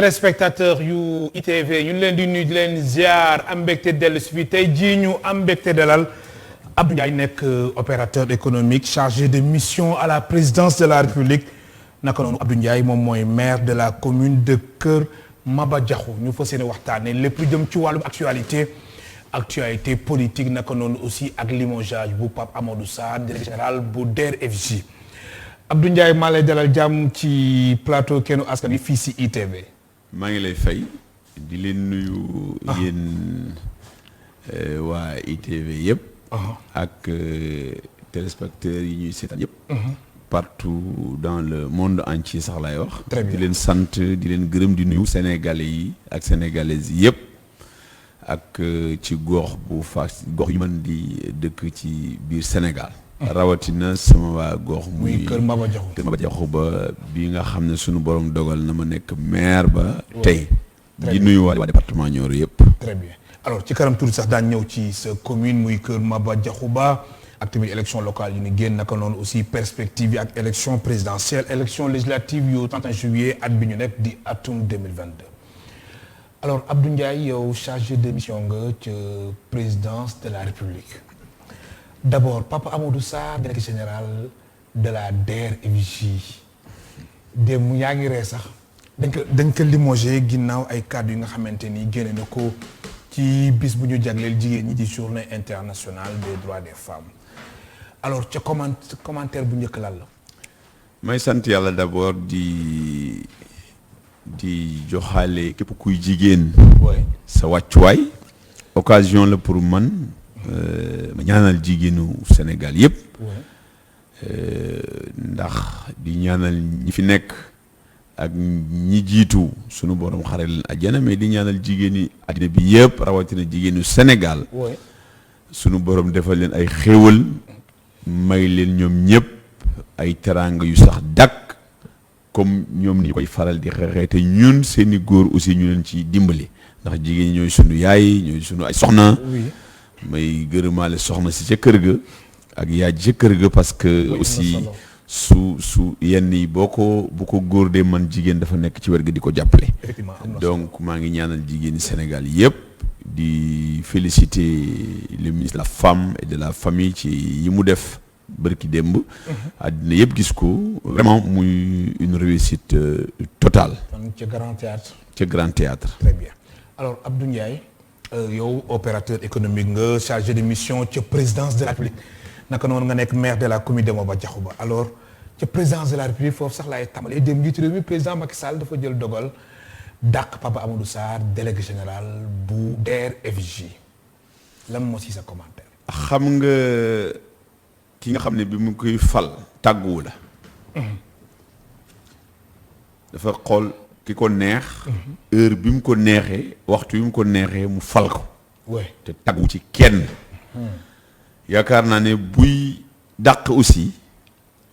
téléspectateur yu ITV ñu leen di nuyu di leen ziar am mbégte dellu si fi tey jii ñu am mbégte dalal Abdou Ndiaye nekk opérateur économique chargé de mission à la présidence de la République naka noonu Abdou Ndiaye moom mooy maire de la commune de Kër Maba Diakhou ñu fas yéene waxtaanee lépp lu jëm ci wàllum actualité politique naka noonu aussi ak limogeage bu Pape Amadou Sarr directeur général bu DER/FJ Abdou Ndiaye maa lay dalal jàmm ci plateau Kennu Askan Wi fii si ITV. maa ngi lay fay di leen nuyu yéen waa ITV yëpp. ak téléspectateurs yi ñuy seetaan yëpp. partout dans le monde entier sax laay wax. très bien di leen sant di leen gërëm di nuyu sénégalais yi ak sénégalaises yi yëpp. ak ci gox bu Fass gox yu mën di dëkk ci biir Sénégal. rawatina sama waa gox. muy Kër Maba Diakhou Kër Maba Diakhou ba bi nga xam ne sunu borom dogal na ma nekk maire ba. tey di nuyu waa département Nioro yëpp. très bien alors ci kanam tuuti sax daan ñëw ci sa commune muy Kër Maba Diakhou ba ak tamit élection locale yu ni génn naka noonu aussi perspective yi ak élection présidentielle élection législative yu 31 juillet at bi ñu nekk di atum 2022. alors Abdou Ndiaye yow chargé de mission nga ca présidence de la République d'abord Papa Amadou Sarr directeur général de la DER/FJ démb yaa ngi ree sax dañ ko limogé ginnaaw ay kàddu yi nga xamante ni génne na ko ci bis bu ñu jagleel jigéen ñi di journée internationale des droits des femmes alors ca commentaire bu njëkk lan la. may sant yàlla d'abord di joxaale képp kuy jigéen. sa wàccuwaay. occasion la pour man ma ñaanal jigéenu Sénégal yëpp. ndax di ñaanal ñi fi nekk ak ñi jiitu sunu borom xare leen àjjana mais di ñaanal jigéeni àddina bi yëpp rawatina jigéenu Sénégal. sunu borom defal leen ay xéewal may leen ñoom ñëpp ay teraanga yu sax dakk comme ñoom ni koy faral di xeexee te ñun seeni góor aussi ñu leen ci dimbali ndax jigéen ñi ñooy sunu yaay ñooy sunu ay soxna. may gërëmaale soxna si ca kër ga ak yaay ji ca kër ga parce que aussi su yenn yi bu ko góor dee man jigéen dafa nekk ci wér ga di ko jàppale. donc maa ngi ñaanal jigéeni Sénégal yëpp di féliciter le ministre de la femme et de la famille ci yi mu def bërki démb. àddina yëpp gis ko vraiment muy une réussite totale. ca Grand Théâtre. ca Grand Théâtre. très bien alors Abdou Ndiaye yow opérateur économique nga chargé de mission ca présidence de la République naka noonu nga nekk maire de la commune de Maba Diakhou ba alors ca présidence de la République foofu sax laay tàmbalee dem njiitu réew mi président Macky Sall dafa jël dogal dàq Papa Amadou Sarr délégué général bu DER/FJ lan moo ci sa commentaire. xam nga ki nga xam ne bi mu koy fal tàgguwu la. dafa xool ki ko neex. heure bi mu ko neexee waxtu bi mu ko neexee mu fal ko. te tàggu ci kenn. yaakaar naa ne buy dàq aussi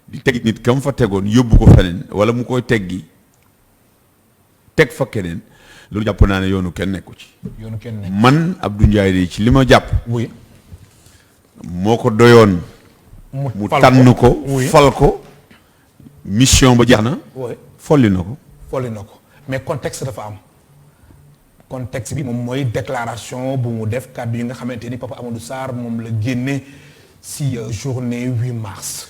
di teg nit kam fa tegoon yóbbu ko feneen wala mu koy teggi teg fa keneen loolu jàpp naa ne yoonu kenn nekku ci. yoonu kenn nekku man Abdou Ndiaye de ci li ma jàpp. moo ko doyoon. mu tànn ko fal ko mission ba jeex na. folli na ko mais contexte dafa am contexte bi moom mooy déclaration bu mu def kàddu yi nga xamante ni Papa Amadou Sarr moom la génne si journée 8 mars.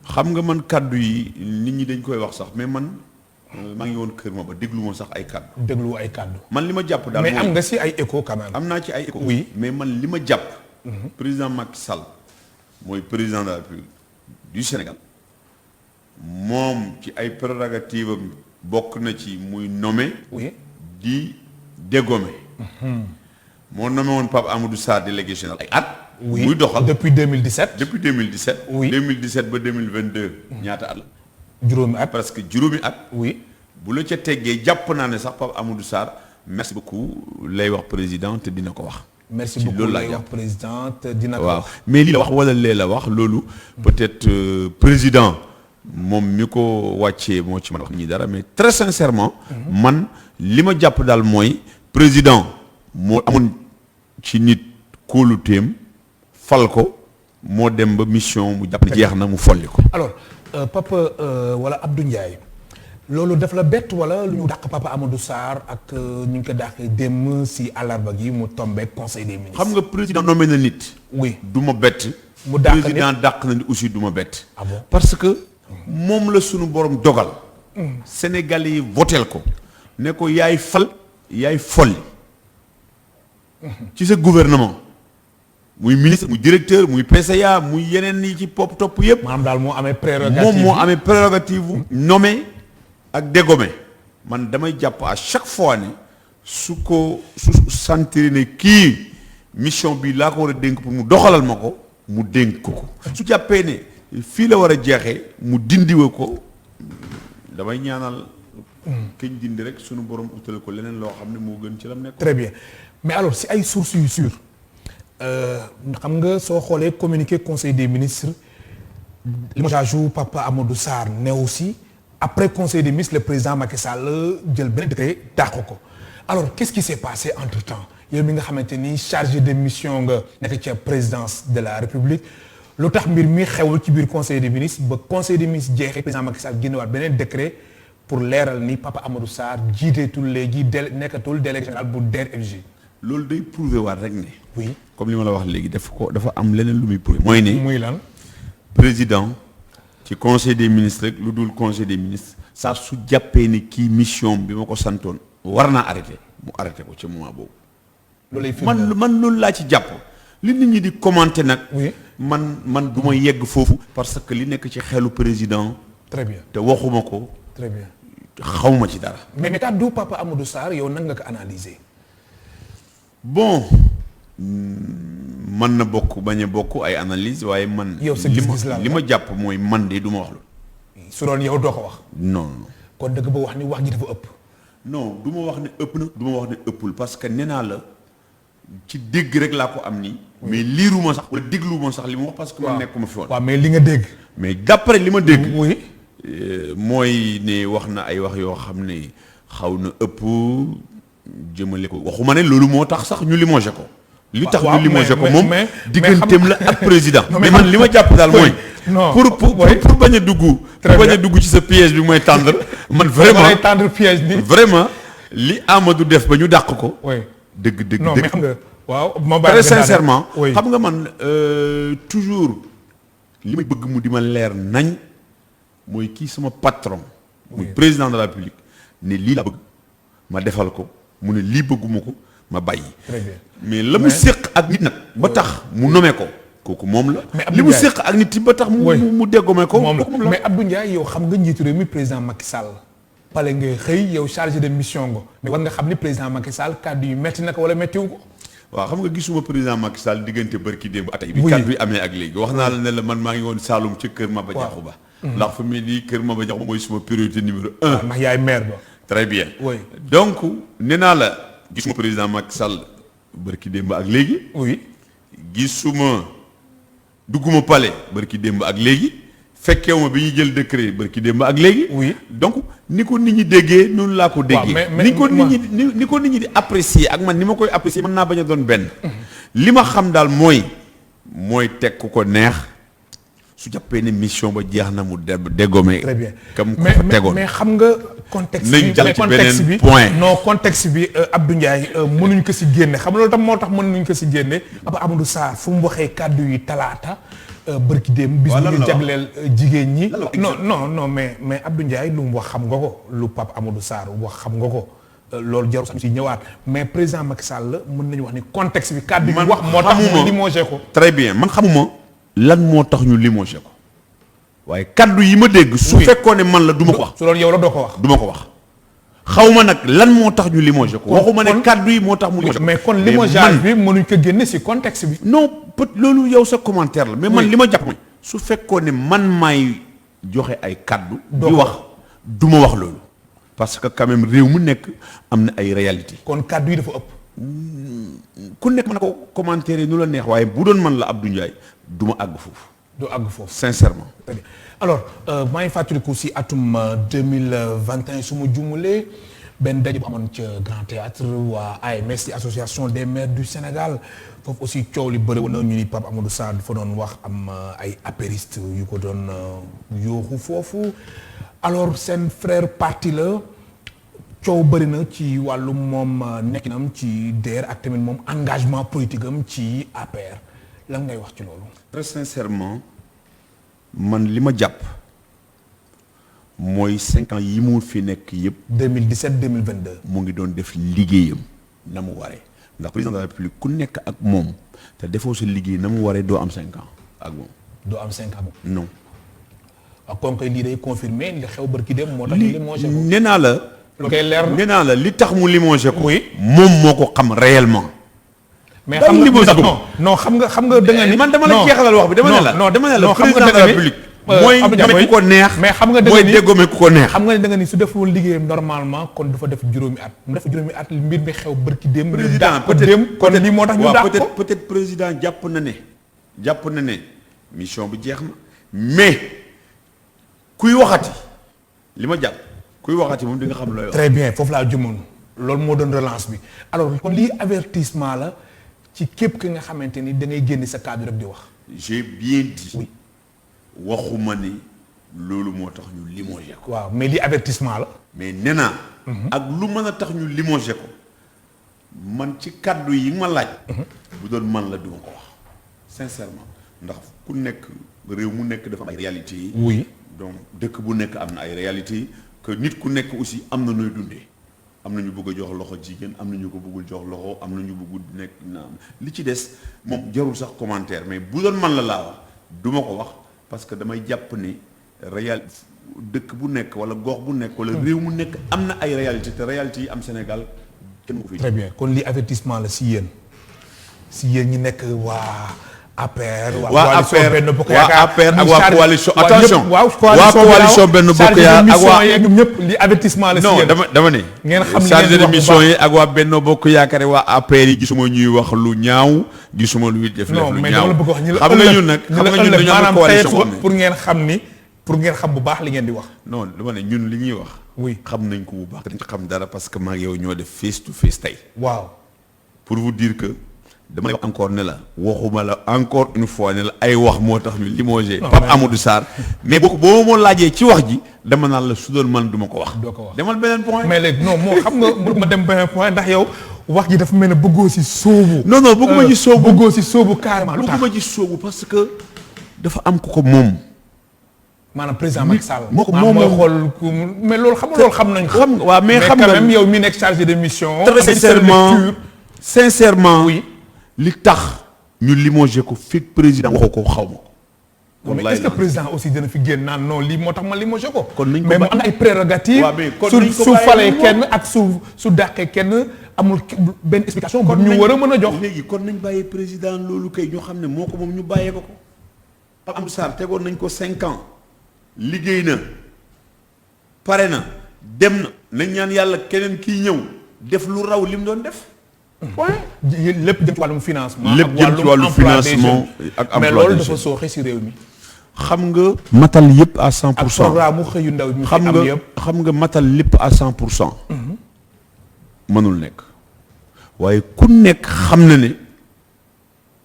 xam nga man kàddu yi nit ñi dañ koy wax sax mais man maa ngi woon Kër Maba déglu woon sax ay kàddu. déglu ay kàddu. man li ma jàpp daal mais am nga si ay écho quand même. am naa ci ay écho. oui mais man li ma jàpp. président Macky Sall mooy président de la République du Sénégal moom ci ay prérogatives am bokk na ci muy nommé. di dégommer. moo nommé woon Pape Amadou Sarr délégué général ay at. muy doxal depuis 2017. depuis 2017. 2017 ba 2022. ñaata at la. juróomi at presque juróomi at. bu la ca teggee jàpp naa ne sax Pape Amadou Sarr merci beaucoup lay wax président te dina ko wax. merci beaucoup lay wax président te dina ko wax. mais lii la wax wala lee la wax loolu. peut-être président moom mi ko wàccee moo ci mën a wax ñi dara mais très sincèrement. man li ma jàpp daal mooy président moo amoon ci nit kóoluteem fal ko moo dem ba mission mu jàpp ne jeex na mu folli ko. alors Papa wala Abdou Ndiaye loolu daf la bett wala lu ñu dàq Papa Amadou Sarr ak ñu ngi ko dàqee démb si àllarba gi mu tombé conseil des ministres. xam nga président nommé na nit. oui du ma bett. mu dàq nit président dàq na nit aussi du ma bett. ah bon parce que moom la sunu borom dogal. Sénégalais yi voteel ko. ne ko yaay fal yaay folli. ci sa gouvernement. muy ministre muy directeur muy PCA muy yeneen yi ci topp yëpp. maanaam daal moo amee prérogative moom moo amee prérogative nommé ak dégommé man damay jàpp à chaque fois ne su sentir ne kii mission bi laa ko war a dénk pour mu doxalal ma ko mu dénk ko su jàppee ne fii la war a jeexee mu dindiwe ko damay ñaanal keñ dindi rek sunu borom utale ko leneen loo xam ne moo gën ci lam nekk. très bien mais alors si ay sources yu sûres xam nga soo xoolee communiqué conseil des ministres limogeage Papa Amadou Sarr ne aussi après conseil des ministres le président Macky Sall jël benn décret dàq ko alors qu'est-ce qui s'est passé entre temps yow mi nga xamante ni chargé de mission nga nekk ca présidence de la République lu tax mbir mi xewul ci biir conseil des ministres ba conseil des ministres jeexee président Macky Sall génnewaat beneen décret pour leeral ni Papa Amadou Sarr jiiteetul léegi nekkatul délégué général bu DER/FJ. loolu day prouver waat rek ne. oui comme li ma la wax léegi dafa am leneen lu muy prouver. mooy ne muy lan. président ci conseil des ministres rek lu dul conseil des ministres saa su jàppee ni kii mission bi ma ko santoon war naa arrêté mu arrêté ko ci moment boobu. loolay man loolu laa ci jàpp. li nit ñi di commenter nag. oui man du ma yegg foofu. parce que li nekk ci xelu président. très bien te waxuma ko. très bien xawma ci dara. mais kàddu Papa Amadou Sarr yow nan nga ko analyser. bon mën na bokk bañ a bokk ay analyse waaye man. yow sa gis-gis la li ma jàpp mooy man de du ma wax loolu. su doon yow doo ko wax. non non. kon dëgg ba wax ni wax ji dafa ëpp. non du ma wax ne ëpp na du ma wax ne ëppul parce que nee naa la ci dégg rek laa ko am nii. mais liiruma sax wala dégluwuma sax li mu wax parce que man nekkuma fi woon. waaw mais li nga dégg. mais d'après li ma dégg. oui. mooy ne wax na ay wax yoo xam ne xaw na ëpp jëmale ko waxuma ne loolu moo tax sax ñu limogé ko. li tax ñu limogé ko moom digganteem la ak président. mais man li ma jàpp daal mooy. non pour bañ a dugg. pour bañ a dugg ci sa piège bi mooy tendre. man vraiment tendre piège bi. vraiment li Amadou def ba ñu dàq ko. oui dëgg non mais xam nga. waaw ma très sincèrement. xam nga man toujours li may bëgg mu di ma leer nañ mooy kii sama patron. muy président de la République ne lii la bëgg ma defal ko mu ne lii bëgguma ko ma bàyyi. très bien mais la mu séq ak nit nag. ba tax mu nommé ko. kooku moom la. mais li mu séq ak nit yi ba tax mu déggome ko. moom la mais Abdou Ndiaye yow xam nga njiitu réew mi président Macky Sall. pale ngay xëy yow chargé de mission nga. mais war nga xam ni président Macky Sall kàddu yu metti na ko wala mettiwu ko. waaw xam nga gisuma président Macky Sall diggante bërki démb ak tey bi kàddu yi amee ak léegi wax naa la ne la man maa ngi woon Saloum ca kër Maba Diakhou Ba. ndax fu mu nii kër Maba Diakhou mooy suma priorité numéro 1. ndax yaay maire ba. très bien. oui donc nee naa la gisuma président Macky Sall bërki démb ak léegi. oui gisuma dugguma palais bërki démb ak léegi. fekkewuma bi ñuy jël décret bërki démb ak léegi. oui donc ni ko nit ñi déggee noonu laa ko déggee. ni ko nit ñi di apprécier ak man ni ma koy apprécier mën naa bañ a doon benn. li ma xam daal mooy teg ku ko neex su jàppee ne mission ba jeex na mu dégommé. très bien comme ko fa tegoon mais xam nga. contexte bi nañ jàll ci beneen point. non contexte bi Abdou Ndiaye mënuñ ko si génne xam nga loolu tam moo tax mënuñ ko si génne. Papa Amadou Sarr fu mu waxee kàddu yi talaata. bërki démb bis bu ñu jagleel jigéen ñi. non mais Abdou Ndiaye lu mu wax xam nga ko lu Pape Amadou Sarr wax xam nga ko loolu jarul sax si ñëwaat mais président Macky Sall mën nañu wax ni contexte bi kàddu yi wax moo tax ñu limogé ko. très bien man xamuma lan moo tax ñu limogé ko waaye kàddu yi ma dégg. su fekkoon ne man la du ma ko wax. su loolu yow la doo ko wax. du ma ko wax xaw ma nag lan moo tax ñu limogé ko. waxuma ne kàddu yi moo tax mu limogé ko. mais kon limogeage bi mënuñ ko génne si contexte bi. non peut loolu yow sa commentaire la. mais man li ma jàpp mooy su fekkoon ne man maay joxe ay kàddu. di wax du ma wax loolu. parce que quand même réew mu nekk am na ay réalité. kon kàddu yi dafa ëpp. ku nekk mën na ko commentaire nu la neex waaye bu doon man la Abdou Ndiaye du ma àgg foofu. du àgg foofu sincèrement. très bien alors maa ngi fàttaliku si atum 2021 su ma jumulee benn daje bu amoon ca Grand Théâtre waa AMS di association des maires du Sénégal foofu aussi coow li bëri woon na ñu ni Pape Amadou Sarr dafa doon wax am ay apéristes yu ko doon yooxu foofu alors seen frère parti la coow bëri na ci wàllum moom nekkinam ci DER ak tamit moom engagement politique am ci APR lan ngay wax ci loolu. très sincèrement man li ma jàpp mooy 5 ans yi mu fi nekk yëpp. 2017 2022. mu ngi doon def liggéeyam na mu waree ndax président de la république ku nekk ak moom te defoo sa liggéey na mu waree doo am 5 ans ak moom. doo am 5 ans moom. non. waaw kon kay lii day confirmer li xew barki dem moo tax. limogé ko nee naa la. lu koy leer nee naa la li tax mu limogé ko. oui moom moo ko xam réellement. mais xam nga non xam nga da nga ni. man dama la jeexalal wax bi dama ne la. non dama ne la xam nga président de la république. mooy ku ko neex. mais xam nga da nga mooy ni déggoo ku ko neex. xam nga ne da nga ni su defoon liggéeyam normalement kon du fa def juróomi at mu def juróomi at mbir mi xew barki dem. président kon lii moo tax ñu dàq ko peut-être président jàpp na ne mission bi jeex na mais kuy waxati li ma jàpp kuy waxati moom di nga xam looy wax. très bien foofu laa jumoon loolu moo doon relance bi alors kon lii avertissement la ci képp ki nga xamante ni da ngay génn sa cadre rek di wax. j'ai bien dit. oui waxuma ni loolu moo tax ñu limogé ko. waaw mais lii avertissement la. mais nee naa. ak lu mën a tax ñu limogé ko man ci kàddu yi nga ma laaj. bu doon man la duma ko wax sincèrement ndax ku nekk réew mu nekk dafa am ay réalités yi. oui donc dëkk bu nekk am na ay réalités yi que nit ku nekk aussi am na nooy dundee am na ñu bëgg a jox loxo jigéen am na ñu ko bëggul jox loxo am na ñu bëggul nekk naam li ci des moom jarul sax commentaire mais bu doon man la laa wax duma ko wax parce que damay jàpp ni dëkk bu nekk wala gox bu nekk wala réew mu nekk am na ay réalités te réalités yi am Sénégal kenn ko fi. très bien kon lii avertissement la si yéen ñi nekk waa APR. waa APR benn bokk waa APR ak waa coalition attention waa coalition benn bokk yaakaar ak waa ñoom ñëpp li avertissement la si yéen. non dama ne. ngeen xam ne chargé de mission yi ak waa benn bokk yaakaar waa APR yi gisuma ñuy wax lu ñaaw gisuma luy def. non lu mais ñaaw dama la bëgg wax ñi la xam nga ñun nag xam nga ñun dañoo am coalition pour ngeen xam ni pour ngeen xam bu baax li ngeen di wax. non dama ne ñun li ñuy wax. oui xam nañ ko bu baax dañ xam dara parce que maa ngi yow ñoo def face to face tey. waaw pour vous dire que. dama lay wax encore ne la waxuma la encore une fois ne la ay wax moo tax ñu limogé Pape Amadou Sarr mais boo ma laajee ci wax ji dama naan la su doon man duma ko wax. doo ko wax demal beneen point. mais léegi non moo xam nga ma dem beneen point ndax yow wax ji dafa mel ne bëggoo si sóobu. non bëgguma ci sóobu bëggoo si sóobu carrément. lu tax bëgguma ci sóobu parce que dafa am ku ko moom. maanaam président Macky Sall. moo ko moom mooy xool mais loolu xam nañ ko. xam nga waaw mais xam nga quand même yow mi nekk chargé de mission. très sincèrement oui. li tax ñu limogé ko fekk président waxu ko xaw ma ko. mais est-ce que président aussi dina fi génn naan non lii moo tax ma limogé ko. kon nañ ko mais mu am ay prérogatives. su falee kenn ak su dàqee kenn amul benn explication. kon ñu war a mën a jox. léegi kon nañ bàyyee président loolu kay ñoo xam ne moo ko moom ñu bàyyee ko ko. Pape Amadou Sarr tegoon nañ ko 5 ans. liggéey na pare na dem na nañ ñaan yàlla keneen kiy ñëw def lu raw li mu doon def. lépp jëm ci wàllum financement. lépp jëm ci wàllum financement ak emploi mais loolu dafa sooxe si réew mi. xam nga. matal yëpp à 100%. ak programme mu xëyu ndaw mi xam nga xam nga matal lépp à 100%. mënul nekk. waaye ku nekk xam na ne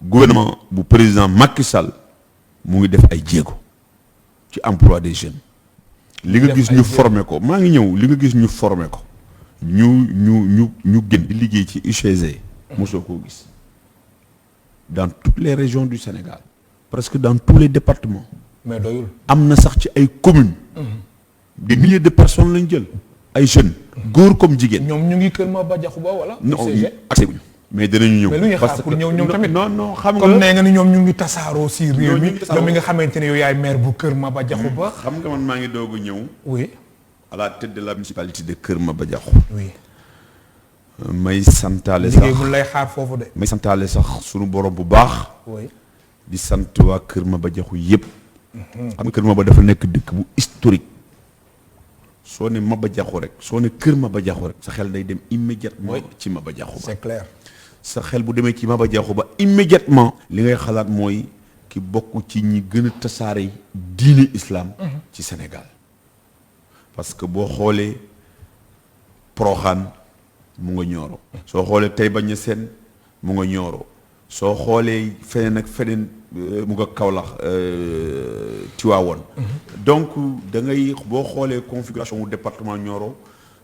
gouvernement bu président Macky Sall mu ngi def ay jéego ci emploi des jeunes. li nga gis ñu formé ko maa ngi ñëw li nga gis ñu formé ko. ñu gën di liggéey ci UCG. mosoo koo gis dans toutes les régions du Sénégal presque dans tous les départements. mais doyul am na sax ci ay communes. des milliers de personnes lañ jël. ay jeunes. góor comme jigéen. ñoom ñu ngi Kër Maba Diakhouba wala. non accès guñu mais danañu ñëw. mais lu ñuy xaar pour ñëw tamit. non xam nga comme nee nga ni ñoom ñu ngi tasaaroo si réew mi. tasaaroo yow mi nga xamante ne yow yaay maire bu Kër Maba Diakhouba. xam nga man maa ngi doog a ñëw. oui. à la tête de la municipalité de Kër Maba Diakhou. oui. may santaale sax liggéey bu lay xaar foofu de. may santaale sax sunu borom bu baax. oui. di sant waa Kër Maba Diakhou yëpp. xam nga Kër Maba dafa nekk dëkk bu historique. soo ne Maba Diakhou rek soo ne Kër Maba Diakhou rek sa xel day dem immédiatement ci Maba Diakhou ba. c'est clair. sa xel bu demee ci Maba Diakhou ba immédiatement. li ngay xalaat mooy ki bokk ci ñi gën a tasaare diine islam. ci Sénégal. parce que boo xoolee Porokhane mu nga Nioro. soo xoolee Taïba Niassène mu nga Nioro. soo xoolee feneen ak feneen mu nga Kaolack Tivaouane. donc da ngay boo xoolee configuration wu département Nioro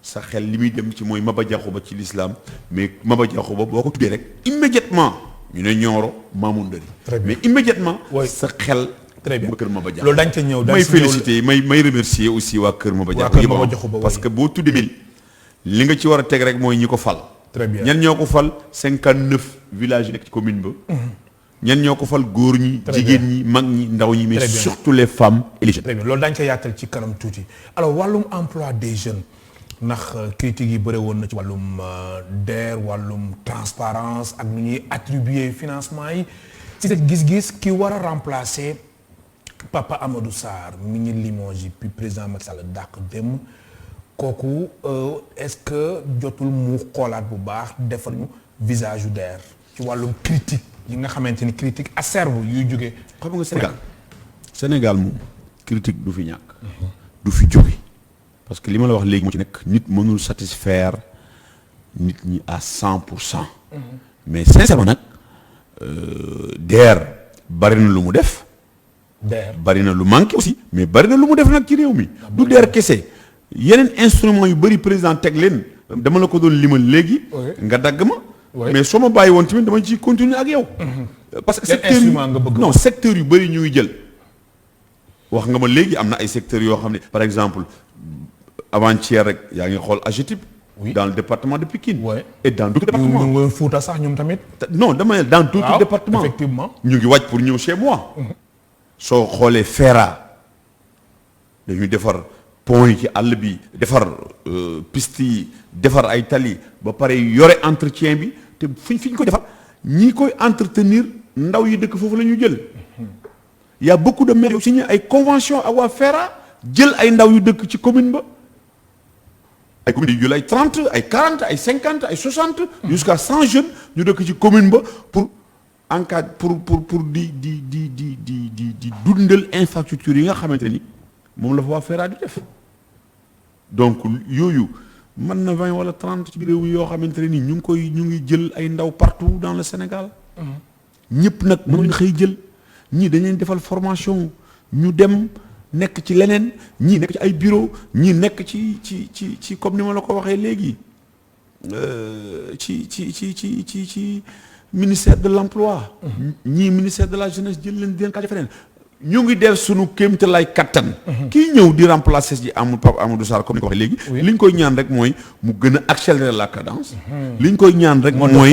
sa xel li muy dem ci mooy Maba Diakhou Ba ci l'islam mais Maba Diakhou Ba boo ko tuddee rek immédiatement ñu ne Nioro Mamour Ndari mais immédiatement sa xel très bien kër Maba Diakhou loolu dañ ca ñëw may féliciter may remercier aussi waa kër Maba Diakhou parce que boo tuddee li nga ci war a teg rek mooy ñi ko fal très bien ñan ñoo ko fal 59 villages yi nekk ci commune ba ñan ñoo ko fal góor ñi jigéen ñi mag ñi ndaw ñi mais surtout les femmes et les jeunes. très bien loolu dañ ca yaatal ci kanam tuuti alors wàllum emploi des jeunes ndax critiques yi bëre woon na ci wàllum DER wàllum transparence ak nu ñuy attribuer financement yi ci sa gis-gis ki war a remplacer Papa Amadou Sarr mi ñu limogé puis président Macky Sall dàq dem kooku est-ce que jotul mu xoolaat bu baax defal ñu visage yu DER ci wàllum critique yi nga xamante ni critique acerbe yuy jóge xam nga Sénégal moom critique du fi ñàkk du fi jóge parce que li ma la wax léegi moo ci nekk nit mënul satisfaire nit ñi à 100%. mais sincèrement nag DER bari na lu mu def. DER bari na lu manqué aussi. mais bari na lu mu def nag ci réew mi. du DER kese yeneen instruments yu bëri président teg leen dama la ko doon limal léegi. nga dagg ma. mais soo ma bàyyi woon tamit dama ciy continuer ak yow. parce que secteur yu non secteur yu bëri ñuy jël. wax nga ma léegi am na ay secteurs yoo xam ne par exemple. avant-hier rek yaa ngi xool AGETIP. dans le département de Pikine. et dans d'autres départements. ñu ngi Fouta sax ñoom tamit. non dama dans d'autres départements. effectivement ñu ngi wàcc pour ñëw chez moi. soo xoolee FERA dañuy defar pont yi ci àll bi defar piste yi defar ay tali ba pare yore entretien bi te fi ñu ko defar ñi koy entretenir ndaw yi dëkk foofu la ñu jël. y a beaucoup de maires yu signé ay convention ak waa FERA jël ay ndaw yu dëkk ci commune ba. ay communes yu jël ay 30 ay 40 ay 50 ay 60. jusqu'à 100 jeunes ñu dëkk ci commune ba pour encadre pour di dundal infrastructure yi nga xamante ni moom la fa waa FERA di def donc yooyu mën na 20 wala 30 ci réew yoo xamante ne ni ñu ngi jël ay ndaw partout dans le Sénégal. ñëpp nag mënuñ xëy jël ñii dañ leen defal formation ñu dem. nekk ci leneen ñii nekk ci ay bureau ñii nekk ci comme ni ma la ko waxee léegi ci ministère de l'emploi ñii ministère de la jeunesse jël leen di leen kaa feneen ñu ngi def suñu kéemte lay kattan kii ñëw di remplacer ci Pape Amadou Sarr comme ni ko waxee léegi li ñu koy ñaan rek mooy mu gën a accélérer la cadence li ñu koy ñaan rek mooy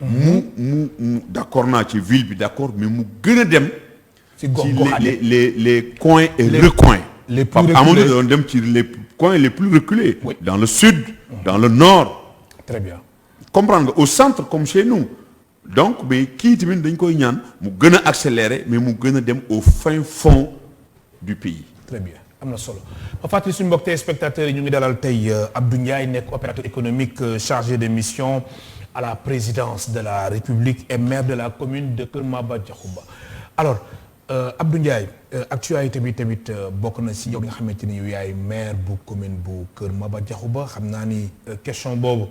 mu d'accord naa ci ville bi d'accord mais mu gën a dem ci les coins et recoins. Les plus reculés. Amadou doon dem ci les coins les plus reculés. Oui. Dans le sud, dans le nord. Très bien. comprendre nga au centre comme chez nous. donc mais kii tamit dañ koy ñaan mu gën a accélérer mais mu gën a dem au fin fond du pays. très bien am na solo ma fàttali suñu mbokk téléspectateurs yi ñu ngi dalal tey Abdou Ndiaye nekk opérateur économique chargé de mission à la présidence de la République et maire de la commune de Kër Maba Diakhou Ba alors. Abdou Ndiaye actualité bi tamit bokk na si yow li nga xamante ni yow yaay maire bu commune bu Kër Maba Diakhou Ba xam naa ni question boobu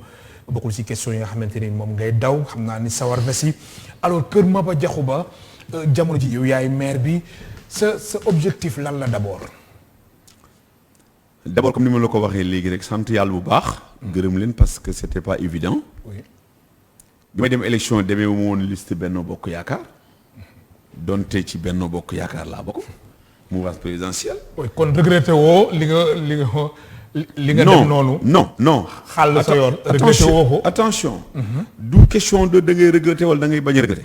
bokkul si question yi nga xamante ni moom ngay daw xam naa ni sawar na si alors Kër Maba Diakhou Ba jamono ji yow yaay maire bi sa objectif lan la d'abord comme ni ma la ko waxee léegi rek sant yàlla bu baax. gërëm leen parce que c'était pas évident. oui bi may dem élection demee wu ma woon liste Benno Bokk Yaakaar. donte ci Benno Bokk Yaakaar laa bokk mouvance présidentielle. oui kon regretté woo li nga dem noonu. non. xaal sa yoon regretté woo ko attention. du question de da ngay regretté wala da ngay bañ a regretté.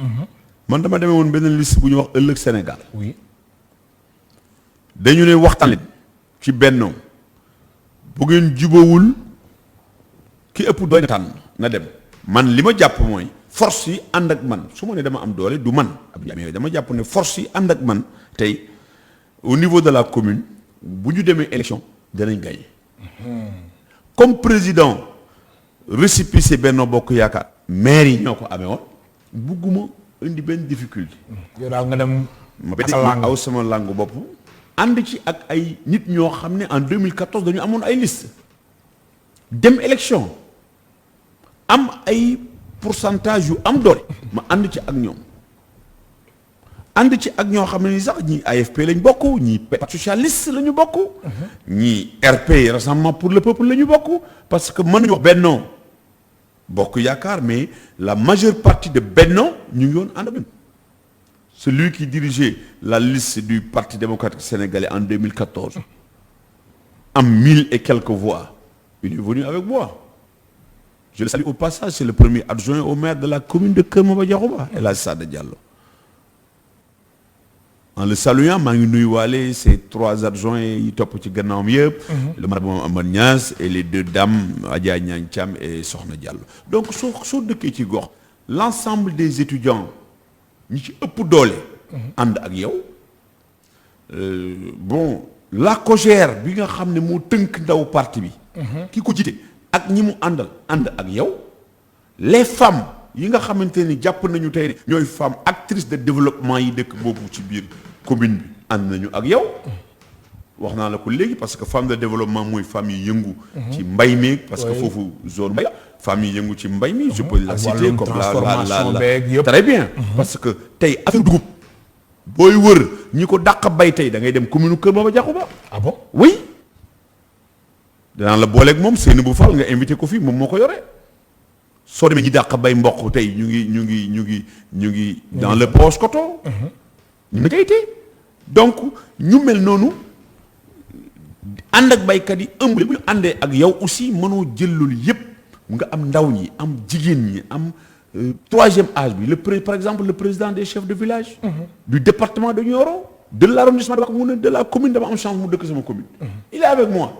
man dama demee woon benn liste bu ñu wax ëllëg Sénégal. oui. dañu ne waxtaan ci Benno bu ngeen jubawul ki ëpp doy na tànn na dem. man li ma jàpp mooy. force yi ànd ak man su ma ne dama am doole du man mais dama jàpp ne force yi ànd ak man tey au niveau de la commune bu ñu demee élection danañ gagner comme président récépissé Benno Bokk Yaakaar maire yi ñoo ko amee woon bugguma indi benn difficulté. yow daal nga dem. ma aw sama langue bopp. ànd ci ak ay nit ñoo xam ne en 2014 dañu amoon ay liste dem élection am ay pourcentage yu am doole ma ànd ci ak ñoom ànd ci ak ñoo xam ne ni sax ñii AFP lañ bokk ñii parti socialiste la ñu bokk ñii RP Rassemblement pour le peuple la ñu bokk parce que mën nañu wax Benno Bokk Yaakaar mais la majeure partie de Benno ñu ngi woon ànd ak ñun celui qui dirigeait la liste du Parti démocratique sénégalais en 2014 am 1000 et quelques voix il est venu avec moi. Je le salue au passage, c'est le premier adjoint au maire de la commune de Keur Maba Diakhouba, El Hadj Sada Diallo. En le saluant maa ngi nuyuwaale ces 3 adjoints yi topp ci gannaawam yëpp. le marabout Amad Niass et les 2 dames Adja Niang Thiam et Sokhna Diallo. donc soo dëkkee ci gox l'ensemble des étudiants ñi ci ëpp doole. ànd ak yow. bon la COJER bi nga xam ne moo tënk ndaw parti bi. ki ko jiite ak ñi mu àndal ànd ak yow. les femmes yi nga xamante ni jàpp nañu tey ñooy femmes actrices de développement yi dëkk boobu ci biir commune bi ànd nañu ak yow. wax naa la ko léegi parce que femme de développement mooy femme yi yëngu. ci mbay mi parce que foofu zone mbay la. femme yi yëngu ci mbay mi. je peux la citer comme la très bien. parce que tey affaire dugub booy wër ñi ko dàq bay tey da ngay dem commune Keur Maba Diakhouba. ah bon oui. danaa la booleeg moom Seynabou Fall nga invité ko fii moom moo ko yore. soo demee ñi dàq bay mboq tey ñu ngi dans le Paoskoto. ñu ngi tey donc ñu mel noonu ànd ak baykat yi ëmb bu ñu àndee ak yow aussi mënoo jël loolu yépp nga am ndaw ñi am jigéen ñi am troisième âge bi par exemple le président des chefs de village. du département de Nioro de l'arrondissement de Wakam de la commune dama am chance mu dëkk sama commune. il est avec moi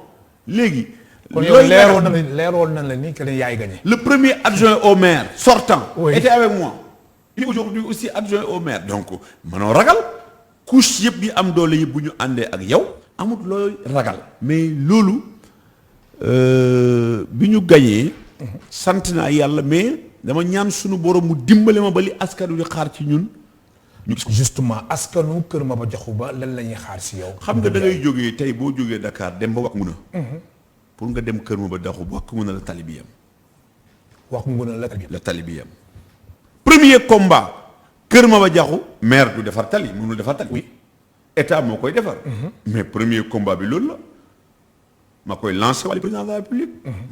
léegi. kon yow leeroon na la ni que yaay gagné. le premier adjoint au maire sortant. était avec moi. il est aujourd'hui aussi adjoint au maire donc mënoo ragal couche yëpp yi am doole yëpp bu ñu àndee ak yow amut looy ragal. mais loolu bi ñu gañee sant naa yàlla mais dama ñaan sunu borom mu dimbale ma ba li askan wi xaar ci ñun. justement askanu Keur Maba Diakhouba lan la ñuy xaar si yow. xam nga da ngay jógee tey boo jógee Dakar dem ba wax mun a. pour nga dem Keur Maba Diakhouba wax mun a la tali bi yam. wax mun a la tali bi yam. premier combat Keur Maba Diakhou maire du defar tali mënul defar tali. oui état moo koy defar. mais premier combat bi loolu la ma koy lancé wala président de la République.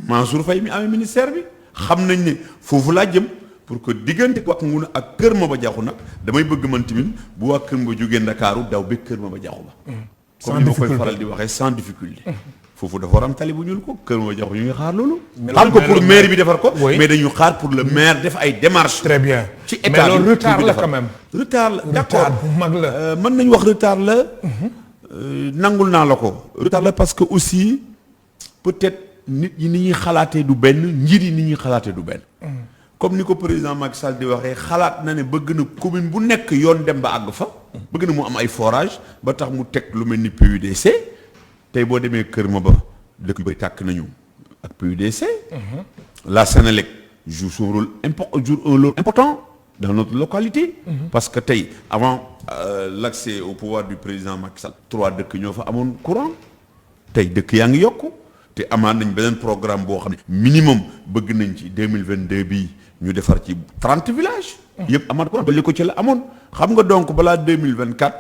Mansour Faye mi amee ministère bi. xam nañ ne foofu laa jëm pour que diggante wax ngun ak Keur Maba Diakhou nag damay bëgg man tamit bu waa Keur Maba jógee Ndakaaru daw ba Keur Maba Diakhou ba. comme ni ma koy faral di waxee sans difficulté. foofu dafa war am tali bu ñuul ko Keur Maba Diakhou ñu ngi xaar loolu. xam ko pour maire bi defar ko. mais dañu xaar pour le maire def ay démarches. très bien ci état bi mais loolu retard la quand même. retard la d'accord bu mag la. mën nañu wax retard la. nangul naa la ko. retard la parce que aussi peut-être nit ñi ni ñuy xalaatee du benn njiit yi ni ñuy xalaatee du benn. comme ni ko président Macky Sall di waxee xalaat na ne bëgg na commune bu nekk yoon dem ba àgg fa. bëgg na mu am ay forage ba tax mu teg lu mel ni PUDC. tey boo demee Keur Maba dëkk yu bëri tàkk nañu ak PUDC. la Sénélec joue son rôle important dans notre localité. parce que tey avant l'accès au pouvoir du président Macky Sall 3 dëkk ñoo fa amoon courant tey dëkk yaa ngi yokku te amaan nañ beneen programme boo xam ne minimum bëgg nañ ci 2022 bii ñu defar ci 30 villages. yëpp amaat courant li ko ci la amoon xam nga donc balaa 2024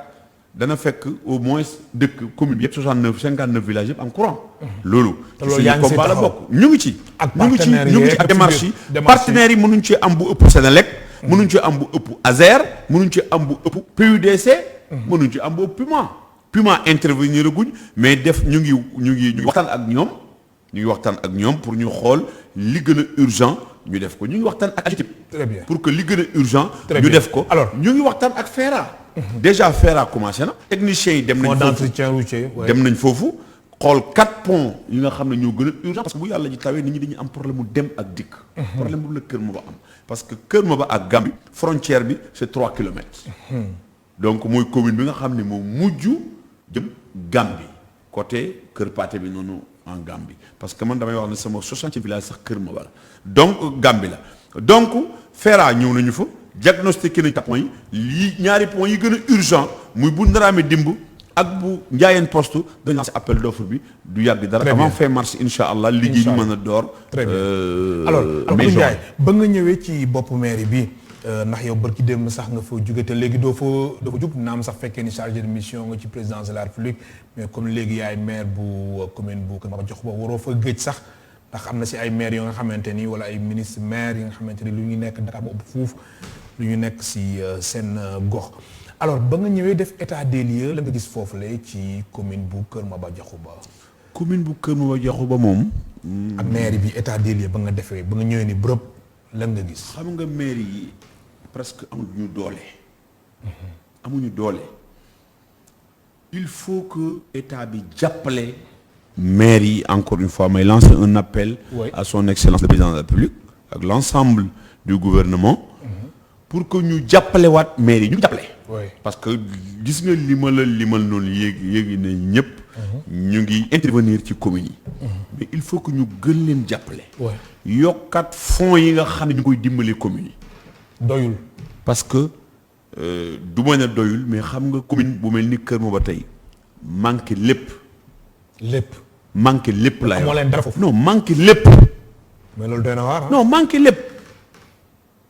dana fekk au moins dëkk commune bi yëpp 59 villages yëpp am courant. loolu. te loolu yaa ngi see taxaw bokk ñu ngi ci. ak partenaires ñu ngi ci ak démarche yi partenaires yi mënuñ ci am bu ëpp Sénélec. mënuñ ci am bu ëpp Azer. mënuñ ci am bu ëpp PUDC. mënuñ ci am bu ëpp Puma intervenir guñ mais def ñu ngi waxtaan ak ñoom. ñu ngi waxtaan ak ñoom pour ñu xool li gën a urgent ñu def ko ñu ngi waxtaan ak AGETIP. très bien pour que li gën a urgent. ñu def ko alors ñu ngi waxtaan ak FERA. déjà FERA commencé na. techniciens yi dem nañ foofu d'entretien routier dem nañ foofu xool 4 ponts yi nga xam ne ñoo gën a urgent parce que bu yàlla ji tawee nit ñi dañuy am problème mu dem ak dikk. problème bu la Keur Maba am parce que Keur Maba ak Gambie frontière bi c'est 3 kilomètres. donc mooy commune bi nga xam ne moo mujj jëm Gambie côté Kër Pathé bi noonu. en Gambie parce que man damay wax ne sama 60 village sax Keur Maba la donc Gambie la donc FERA ñëw nañu fa diagnostiqué nañu point yi lii ñaari point yi gën a urgent muy bu Ndaraame dimb ak bu Njaayeen Poste dañ lancé appel d'offre bi du yàgg dara. avant fin mars incha allah liggéey ñu mën a door. très bien alors Ndiaye ba nga ñëwee ci boppu mairie bi ndax yow barki démb sax nga fa jóge te léegi doo fa jub naam sax fekkee ni chargé de mission nga ci présidence de la République mais comme léegi yaay maire bu commune bu Kër Madiakhouba waroo fa gëj sax ndax am na si ay maire yoo nga xamante ni wala ay ministre maire yi nga xamante ni lu ñu nekk Dakar mu ëpp fuuf lu ñu nekk si seen gox. alors ba nga ñëwee def état des lieux la nga gis foofu la ci commune bu Kër Madiakhouba. commune bu Kër Madiakhouba moom. ak maire bi état des lieux ba nga defee ba nga ñëwee ni bërëb lan nga gis. xam nga maire yi presque amuñu doole. amuñu doole. il faut que état bi jàppale. maire yi encore une fois may lancer un appel. Oui. À son excellence le président de la République ak l'ensemble du gouvernement. pour que ñu jàppale waat maire yi ñu jàppale. oui parce que gis nga limal noonu yéegi ne ñëpp. ñu ngi intervenir ci communes yi. mais il faut que ñu gën leen jàppale. oui yokkat fonds yi nga xam ne ñu koy dimbali communes yi. doyul. parce que du ma ne doyul mais xam nga commune bu mel ni Kër Maba tey manqué lépp. manqué lépp laay moo leen dara foofu. non manqué lépp. mais loolu doy na waar. non manqué lépp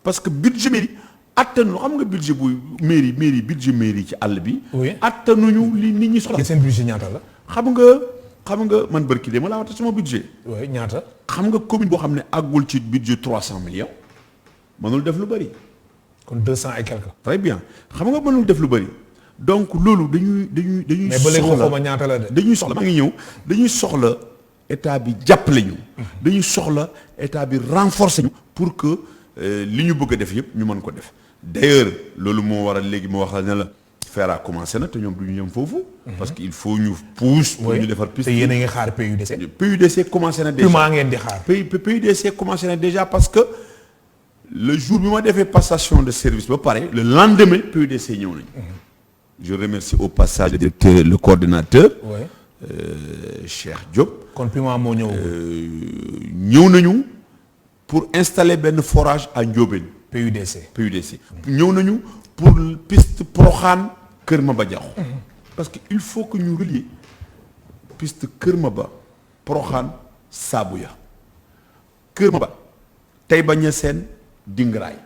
parce que budget mairie attanu xam nga budget bu mairie budget mairie ci àll bi. oui attanuñu li nit ñi soxla. seen budget ñaata la. xam nga man barki de ma laa waxta sama budget. oui ñaata. xam nga commune boo xam ne àggul ci budget 300 millions mënul def lu bëri. kon 200 et quelque. très bien xam nga mënul def lu bëri donc loolu dañuy mais ba léegi waxuma ñaata la de. dañuy soxla maa ngi ñëw dañuy soxla état bi jàppale ñu. dañuy soxla état bi renforcer ñu pour que li ñu bëgg a def yëpp ñu mën ko def d'ailleurs loolu moo waral léegi moo wax la ne la FERA commencé na te ñoom du ñu yem foofu. parce que il faut ñu pousse. pour ñu defar piste te yéen a ngi xaar PUDC. PUDC commencé na déjà maa ngeen di xaar. PUDC commencé na déjà parce que le jour bi ma defee passation de service ba pare le lendemain PUDC ñëw nañu. je remercie au passage le directeur le coordonnateur. oui. Cheikh Diop. kon Puma moo ñëw. ñëw nañu pour installer benn forage à Ndiobène. PUDC. ñëw nañu pour piste Proxaan Kër Maba Diakhou. parce que il faut que ñu relier piste Kër Maba Proxaan Saabuya Kër Maba Taïba Niassène Dingaraay.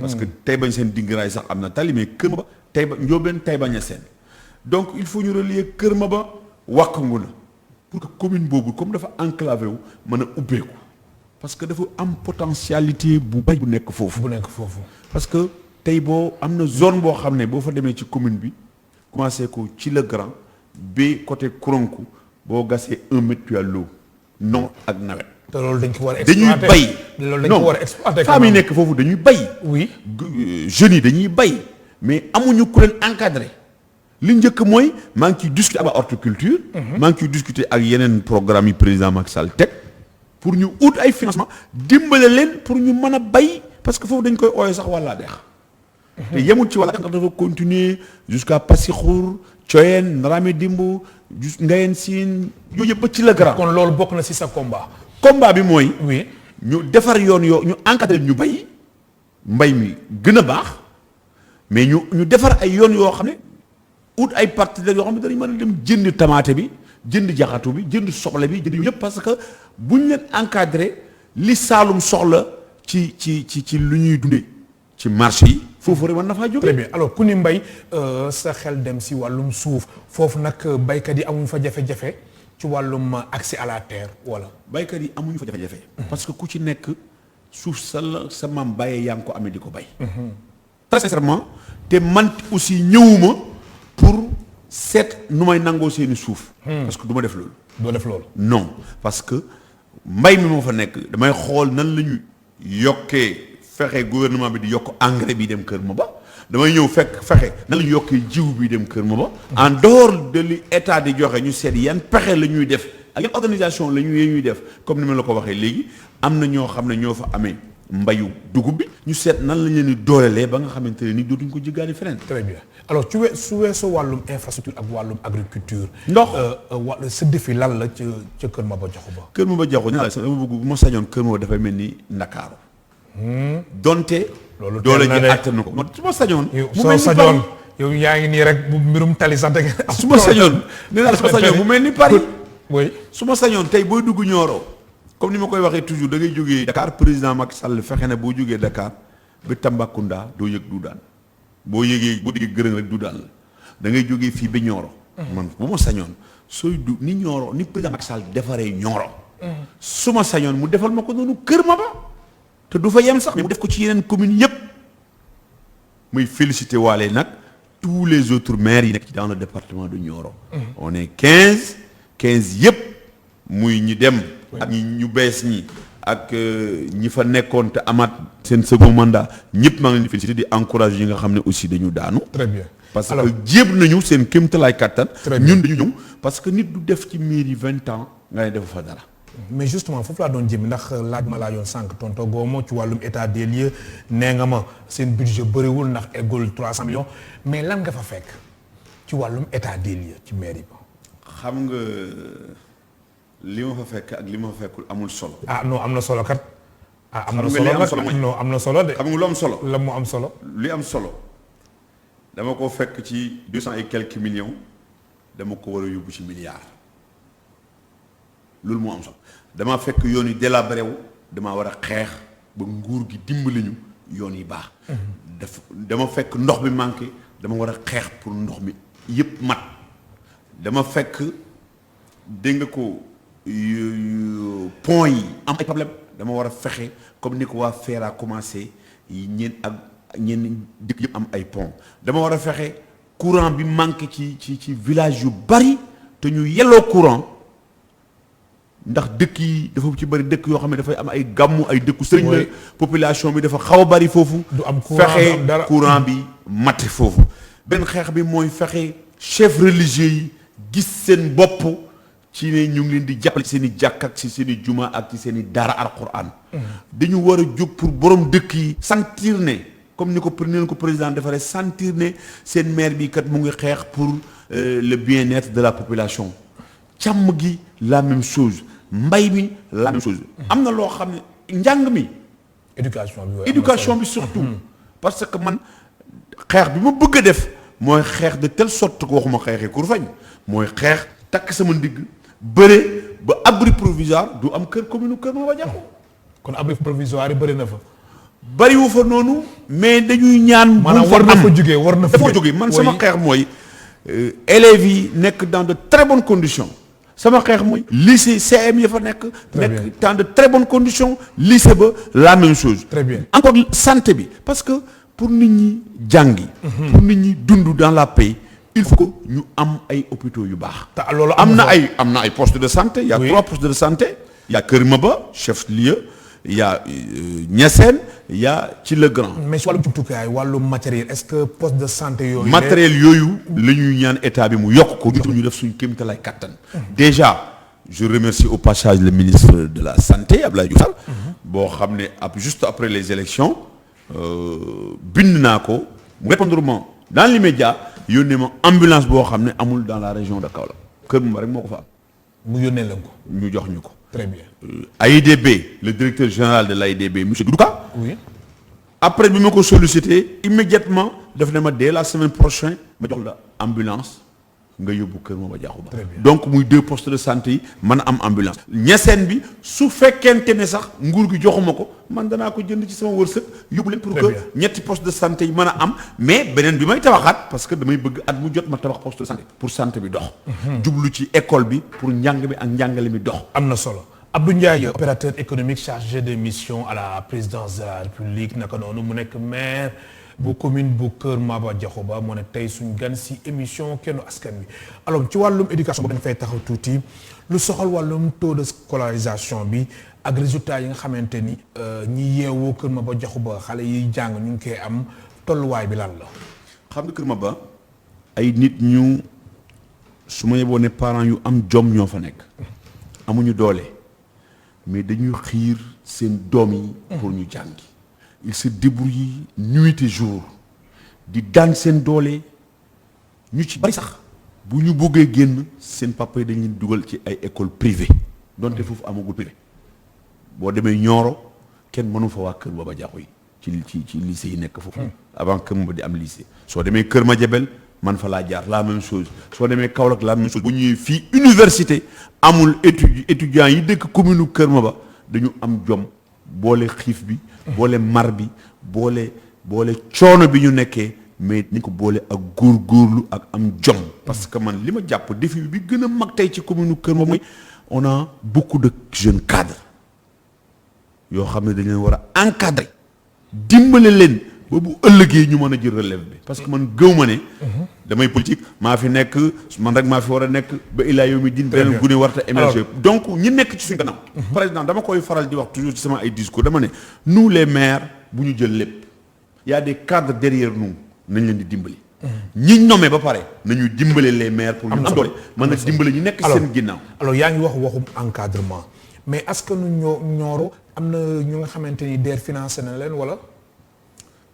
parce que Taïba Niassène Dingaraay sax am na tali mais Kër Maba Taïba Ndiobène Taïba Niassène donc il faut ñu relier Kër Maba Wakanguna pour que commune boobu comme dafa enclavé wu mën a ubbeeku parce que dafa am potentialité bu bay bu nekk foofu. parce que tey boo am na zone boo xam ne boo fa demee ci commune bi commencé ko ci le grand ba côté Kouronkou boo gasee 1 mètre tu as l'eau non ak nawet. te loolu dañ ko war a exploiter dañuy bay. loolu dañ ko war a exploiter. femmes yi nekk foofu dañuy bay. oui jeunes yi dañuy bay mais amuñu ku leen encadré. li njëkk mooy maa ngi ciy discuter ak horticulture. maa ngi ciy discuter ak yeneen programme yi président Macky Sall teg pour ñu ut ay financement dimbale leen pour ñu mën a bay parce que foofu dañ koy ooyee sax wàllaa dex te yemul ci wàlla dafa continuer jusqu'à Passixour Thioyène Ndramé Dimbu Ngayeen Sine yooyu yëpp ba ci la grand. kon loolu bokk na ci sa combat. combat bi mooy. oui ñu defar yoon yoo ñu encadré ñu bay mbay mi gën a baax mais ñu defar ay yoon yoo xam ne. ut ay partenaires yoo xam ne dañu mën a dem jënd tamaate bi jënd jaxatu bi jënd soble bi jënd yëpp parce que bu ñu leen encadré li Saalum soxla ci lu ñuy dundee ci marché yi foofu rek mën na faa jóge. très bien alors ku ni mbay sa xel dem si wàllum suuf foofu nag baykat yi amuñ fa jafe-jafe ci wàllum accès à la terre wala. baykat yi amuñu fa jafe-jafe. parce que ku ci nekk suuf sa maam bayee yaa ngi ko amee di ko bay. très sincèrement te man aussi ñëwuma. pour seet nu may nangoo seeni suuf. parce que du ma def loolu. doo def loolu. non parce que mbay mi moo fa nekk damay xool nan la ñuy yokkee fexe gouvernement bi di yokk engrais bi dem Kër Maba damay ñëw fexe nan la ñuy yokkee jiw bi dem Kër Maba. en dehors de li état di joxe ñu seet yan pexe la ñuy def ak yan organisation la ñuy def comme ni ma la ko waxee léegi am na ñoo xam ne ñoo fa amee. mbayu dugub bi ñu seet nan lañ leen di doolelee ba nga xamante ne ni dootuñ ko jéggaani feneen. très bien alors su weesoo wàllum infrastructure ak wàllum agriculture. ndox sa défi lan la ca Kër Maba Diakhouba. Kër Maba Diakhouba ñaar dama bëgg bu ma sañoon Kër Maba dafay mel ni Ndakaaru. donte. loolu doole ji àtt na ko su ma sañoon. soo sañoon yow yaa ngi nii rek bu mbirum tali sax da ngeen. su ma sañoon nee naa su ma sañoon mu mel ni Paris. oui su ma sañoon tey booy dugg Nioro comme ni ma koy waxee toujours da ngay jógee Dakar président Macky Sall fexe na boo jógee Dakar ba Tambacounda doo yëg du daan boo yëgee boo diggee gërëm rek du daan la da ngay jógee fii ba Nioro. man bu ma sañoon sooy du ni Nioro ni président Macky Sall defaree Nioro. su ma sañoon mu defal ma ko noonu Kër Maba te du fa yem sax mais mu def ko ci yeneen communes yëpp muy félicité waale nag tous les autres maires yi nekk dans le département de Nioro. on est 15 yëpp muy ñi dem. ak ñi ñu bees ñi ak ñi fa nekkoon te amaat seen second mandat ñëpp maa ngi leen di félicité di encouragé yi nga xam ne aussi dañu daanu. très bien parce que jéem nañu seen kéemtalaay kattan. bien ñun dañu ñëw parce que nit du def ci mairie 20 ans nga ne defa fa dara. mais justement foofu laa doon jëm ndax laaj ma laajoon sànq tonto goomo ci wàllum état des lieux nee nga ma seen budget bëriwul ndax eggul 300 millions mais lan nga fa fekk ci wàllum état des lieux ci mairie ba. xam nga li ma fa fekk ak li ma fa fekkul amul solo. ah non am na solo kat. ah am na xam nga li am solo solo non am na solo de. xam nga lu am solo. la mu am solo. li am solo dama ko fekk ci 200 et quelques millions dama ko war a yóbbu ci milliards loolu moo am solo dama fekk yoon yi délabré wu damaa war a xeex ba nguur gi dimbali ñu yoon yi baax. dama fekk ndox bi manqué dama war a xeex pour ndox mi yëpp mat dama fekk dégg nga ko pont yi am ay problème dama war a fexe comme ni ko waa FERA commencé ñeen ak ñenn dëkk yëpp am ay pont dama war a fexe courant bi manqué ci village yu bari te ñu yelloo courant ndax dëkk yi dafa ci bari dëkk yoo xam ne dafay am ay gàmmu ay dëkku sëriñ la population bi dafa xaw a bari foofu. du am courant fexe courant bi mate foofu. benn xeex bi mooy fexe chef religieux yi gis seen bopp ci ne ñu ngi leen di jàppale ci seen i jàkk ak ci seen i juma ak ci seen i daara alquran. dañu war a jóg pour borom dëkk yi sentir ne comme ni ko président defaree sentir ne seen maire bi kat mu ngi xeex pour le bien-être de la population. càmm gi la même chose mbay mi la même chose. am na loo xam ne njàng mi. éducation bi surtout. parce que man xeex bi ma bëgg a def mooy xeex de telle sorte que waxuma xeexee kurfañ mooy xeex takk sama ndigg bëre ba abri provisoire du am kër commune Kër Maba Diakhou. kon abri provisoire yi bëri na fa. bëriwu fa noonu. mais dañuy ñaan. maanaam war na fa jógee war na fa jógee man sama xeex mooy élèves yi nekk dans de très bonnes conditions. sama xeex mooy lycée CM ya fa nekk. nekk dans de très bonnes conditions lycée ba la même chose. très bien encore santé bi parce que pour nit ñi jàngi. pour nit ñi dund dans la paix il faut que ñu am ay hôpitaux yu baax. te loolu am na ay postes de santé. y a 3 postes de santé. y a Kër Maba chef lieu y a Niassène y a ci le Grand. mais si wàllum jumtukaay wàllum matériel est-ce que poste de santé yooyu. matériel yooyu la ñuy ñaan état bi mu yokk ko. ñu def suñu kéemtalaay kattan. déjà je remercie au passage le ministre de la santé Abdoulaye Diouf Sarr. boo xam ne juste après les élections bind naa ko mu répondre ma dans l'immédiat yónnee ma ambulance boo xam ne amul dans la région de Kaolack Kër Maba rek moo ko fa am. mu yónnee leen ko. ñu jox ñu ko. très bien. AIDB le directeur général de l'AIDB monsieur Doudouka. oui. après bi ma ko sollicité immédiatement daf ne ma dès la semaine prochaine ma jox la ambulance nga yóbbu Kër Maba Diakhou Ba. donc muy 2 postes de santé yi mën a am ambulance. ñeseen bi su fekkente ne sax nguur gi joxuma ko man danaa ko jënd ci sama wërsëg yóbbu leen pour que ñetti postes de santé yi mën a am mais beneen bi may tabaxaat parce que damay bëgg at mu jot ma tabax poste de santé pour santé bi dox. jublu ci école bi pour njàng bi ak njàngale mi dox. am na solo. Abdou Ndiaye opérateur économique chargé de mission à la présidence de la République naka noonu mu nekk maire bu commune bu Kër Maba Diakhou Ba moo ne tey suñ gan si émission Kennu Askan Wi. alors ci wàllum éducation boobu dañ fay taxaw tuuti lu soxal wàllum taux de scolarisation bi ak résultats yi nga xamante ni ñi yeewoo Kër Maba Diakhou Ba xale yiy jàng ñu ngi koy am tolluwaay bi lan la. xam nga Kër Maba ay nit ñu su ma yeboo ne parents yu am jom ñoo fa nekk amuñu doole. mais dañuy xiir seen doom yi pour ñu jàngi ils se débrouillent nuit et jour di daan seen doole ñu ci bari sax bu ñu bëggee génn seen papa yi dañ leen dugal ci ay école privée donte foofu amagul privé boo demee Nioro kenn mënu fa waa Kër Maba Diakhou yi ci lycée yi nekk foofu avant Kër Maba di am lycée soo demee Kër Madiabel man fa laa jaar la même chose soo demee Kaolack la même chose bu ñëwee fii université amul étudiants yi dëkk commune Kër Maba dañu am jom boole xiif bi boole mar bi boole coono bi ñu nekkee mais nañ ko boole ak góorgóorlu ak am jom parce que man li ma jàpp défi bi gën a mag tey ci commune Kër Maba mooy on a beaucoup de jeunes cadres yoo xam ne dañ leen war a encadrer dimbale leen ba bu ëllëgee ñu mën a jël relève bi parce que man gëw ma ne damay politique maa fi nekk man rek maa fi war a nekk ba ilaa yow mi din beneen gune warta émerger donc ñi nekk ci suñu gannaaw président dama koy faral di wax toujours ci sama ay discours dama ne nous les maires bu ñu jël lépp y a des cadres derrière nous nañ leen di dimbali ñi nommé ba pare nañu dimbale les maires pour ñu am doole mën a dimbale ñu nekk seen ginnaaw alors yaa ngi wax waxum encadrement mais askanu Nioro am na ñu nga xamante ni DER financé na leen wala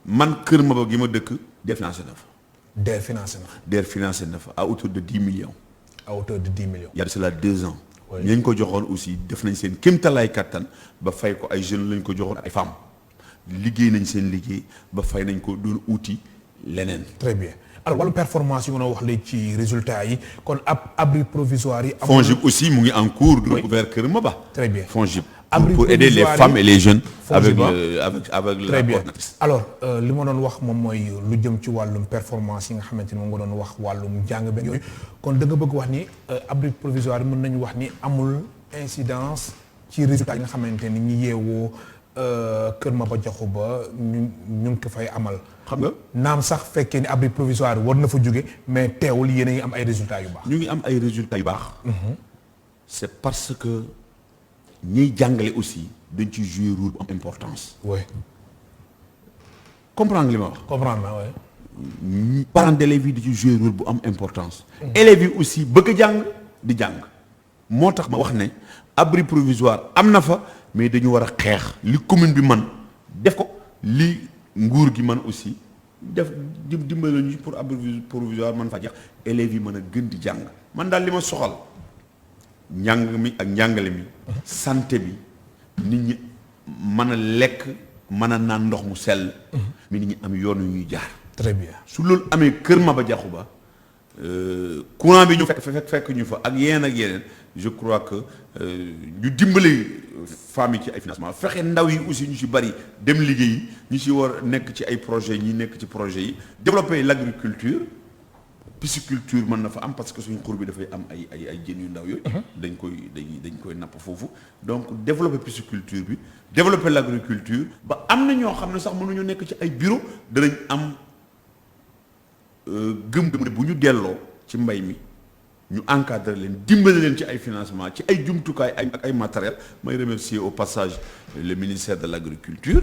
man Kër Maba gi ma dëkk DER financé na fa DER financé na DER financé na fa à hauteur de 10 millions à hauteur de 10 millions il y a de cela 2 ans ñañ ko joxoon aussi def nañ seen kéemtalaay kattan ba fay ko ay jeunes lañ ko joxoon ay femmes liggéey nañ seen liggéey ba fay nañ ko doon outil leneen. très bien alors wàllu performance yi nga wax léegi ci résultats yi kon abri provisoire yi. FONGIP aussi mu ngi en cours de vers Kër Maba. très bien FONGIP pour aider les femmes et les jeunes. avec la très bien coordinatrice. alors li ma doon wax moom mooy lu jëm ci wàllum performance yi nga xamante ni moom nga doon wax wàllum jàng beeg yooyu kon da nga bëgg wax ni abri provisoire yi mën nañu wax ni amul incidence ci résultats yi nga xamante ni ñi yeewoo Kër Maba Diakhouba ñu ngi ko fay amal. xam nga naam sax fekkee ni abri provisoire war na fa jóge mais teewul yéen a ngi am ay résultats yu baax. ñu ngi am ay résultats yu baax. c'est parce que ñiy jàngale aussi dañ ci jouer rôle bu am importance. oui. comprendre li ma wax. comprendre naa oui. parents d'élèves yi di ci jouer rôle bu am importance. élèves yi aussi bëgg a jàng di jàng. moo tax ma wax ne abri provisoire am na fa mais dañu war a xeex li commune bi man def ko li nguur gi man aussi def dimbali ñu pour abri provisoire man fa jeex élèves yi mën a gën di jàng man daal li ma soxal njàng mi ak njàngale mi santé bi nit ñi mën a lekk mën a naan ndox mu sell mais nit ñi am yoon yu ñuy jaar très bien su loolu amee Kër Maba Diakhouba courant bi ñu fekk ñu fa ak yeneen je crois que ñu dimbali femmes yi ci ay financement fexe ndaw yi aussi ñu ci bari dem liggéeyi ñu ci war nekk ci ay projets ñi nekk ci projets yi développer l'agriculture pisciculture mën na fa am parce que suñu xur bi dafay am ay jën yu ndaw yooyu dañ koy napp foofu donc développer pisciculture bi développer l'agriculture ba am na ñoo xam ne sax mënuñu nekk ci ay bureau danañ am gëm-gëm bu ñu delloo ci mbay mi ñu encadrer leen dimbali leen ci ay financement ci ay jumtukaay ak ay matériel may remercier au passage le ministère de l'agriculture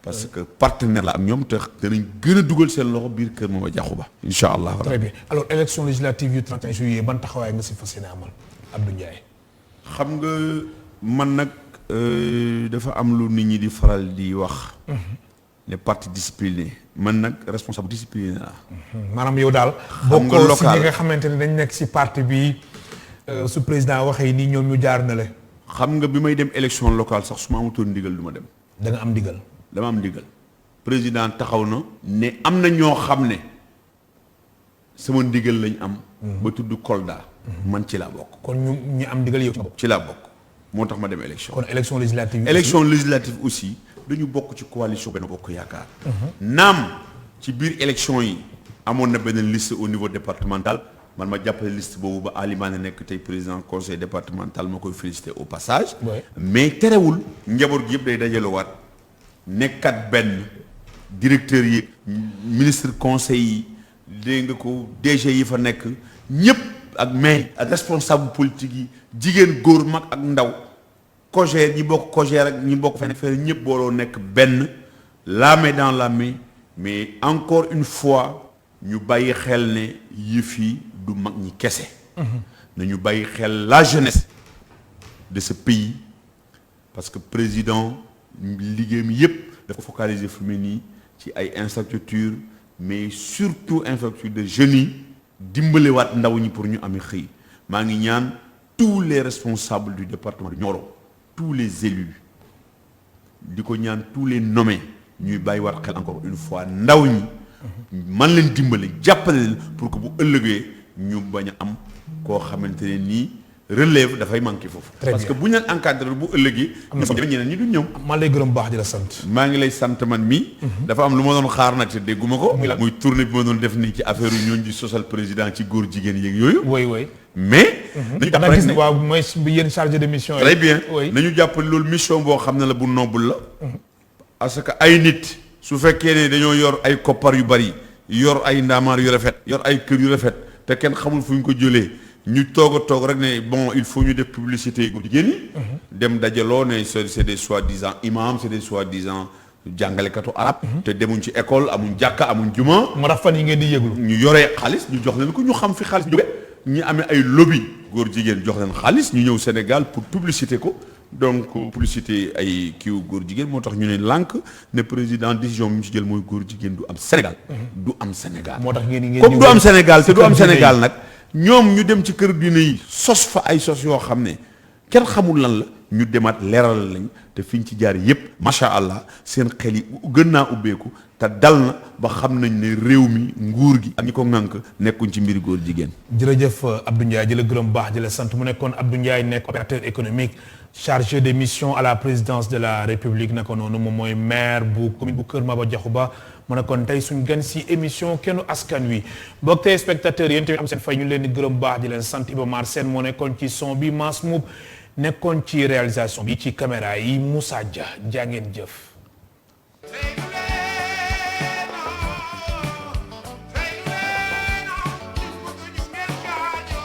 parce que partenaire la ak ñoom te danañ gën a dugal seen loxo biir Kër Maba Diakhouba incha allah. très bien alors élection législative yu 31 juillet ban taxawaay nga si fas yéene amal Abdou Ndiaye. xam nga man nag dafa am lu nit ñi di faral di wax. les partis disciplinés man nag responsable discipliné la. maanaam yow daal. xam nga bokkoo si ñi nga xamante ne dañ nekk si parti bi su président waxee nii ñoom ñu jaar na le. xam nga bi may dem élection locale sax su ma amutoon ndigal du ma dem. da nga am ndigal. dama am ndigal président taxaw na. ne am na ñoo xam ne sama ndigal lañ am. ba tudd Kolda. man ci laa bokk. kon ñu am ndigal yow ci nga bokk. ci laa bokk moo tax ma dem élection. kon élection législative. élection législative aussi. dañu bokk ci coalition Benno Bokk Yaakaar. naam ci biir élection yi amoon na benn liste au niveau départemental man ma jàppale liste boobu ba Alimane nekk tey président conseil départemental ma koy féliciter au passage. mais terewul njaboot gi yëpp day dajalewaat nekkat benn directeur yi ministre conseil yi dégg nga ko DG yi fa nekk ñëpp ak maire ak responsable politique yi jigéen góor mag ak ndaw. COJER ñi bokk COJER ak ñi bokk feneen ñëpp booloo nekk benn la main dans la main mais encore une fois ñu bàyyi xel ne yëf yi du mag ñi kese. nañu bàyyi xel la jeunesse de ce pays parce que président liggéeyam yëpp dafa focaliser fu mu nii ci ay infrastructures mais surtout infrastructure de jeunes yi dimbalewaat ndaw ñi pour ñu ami xëy maa ngi ñaan tous les responsables du département de Nioro. tous les élus di ko ñaan tous les nommés ñuy bàyyiwaat xel encore une fois ndaw ñi man leen dimbale jàppale leen pour que bu ëllëgee ñu bañ a am koo xamante ne nii relève dafay manqué foofu. parce que bu ñu leen encadré bu ëllëgee. am na ñeneen ñi duñ ñëw. man lay gërëm baax di la sant. maa ngi lay sant man mii. dafa am lu ma doon xaar nag te dégguma ko. muy tournée bi ma doon def nii ci affaire yu ñooñu di sosal président ci góor jigéen yeeg yooyu. oui. mais. dañu jàpp rek ne waaw mooy yéen chargé de mission. très bien nañu jàpp loolu mission boo xam ne la bu noble la. parce que ay nit su fekkee ne dañoo yor ay koppar yu bari yor ay ndaamaar yu rafet yor ay kër yu rafet te kenn xamul fu ñu ko jëlee. ñu toog a toog rek ne bon il faut ñu def publicité góor jigéen ñi dem dajaloo ne c'est des soi-disant imams c'est des soi-disant jàngalekatu arab te demuñ ci école amuñ jàkka amuñ juma. moo tax fan yi ngeen di yëglu. ñu yoree xaalis ñu jox leen ko ñu xam fi xaalis jóge ñu amee ay lobby góor jigéen jox leen xaalis ñu ñëw Sénégal pour publicité ko donc publicité ay kiiw góor jigéen moo tax ñu ne lànk ne président décision bi mu ci jël mooy góor jigéen du am Sénégal. du am Sénégal. moo tax ngeen comme du am Sénégal te du am Sénégal nag. ñoom ñu dem ci kër diine yi sos fa ay sos yoo xam ne kenn xamul lan la ñu demaat leeral lañ te fiñ ci jaar yépp macha allah seen xel yi gën naa ubbeeku te dal na ba xam nañ ne réew mi nguur gi ak ñi ko ŋànk nekkuñ ci mbiri góor jigéen. jërëjëf Abdou Ndiaye di la gërëm baax di la sant mu nekkoon Abdou Ndiaye nekk opérateur économique chargé de mission à la présidence de la République naka noonu moom mooy maire bu commune bu Kër Maba Diakhou Ba mu nekkoon tey suñ gan si émission Kennu Askan Wi mbokk téléspectateurs yéen tamit am seen fay ñu leen di gërëm baax di leen sant Iba Mar Sène moo nekkoon ci son bi Mass Moub nekkoon ci réalisation bi ci caméra yi Moussa Dia jaa ngeen jëf.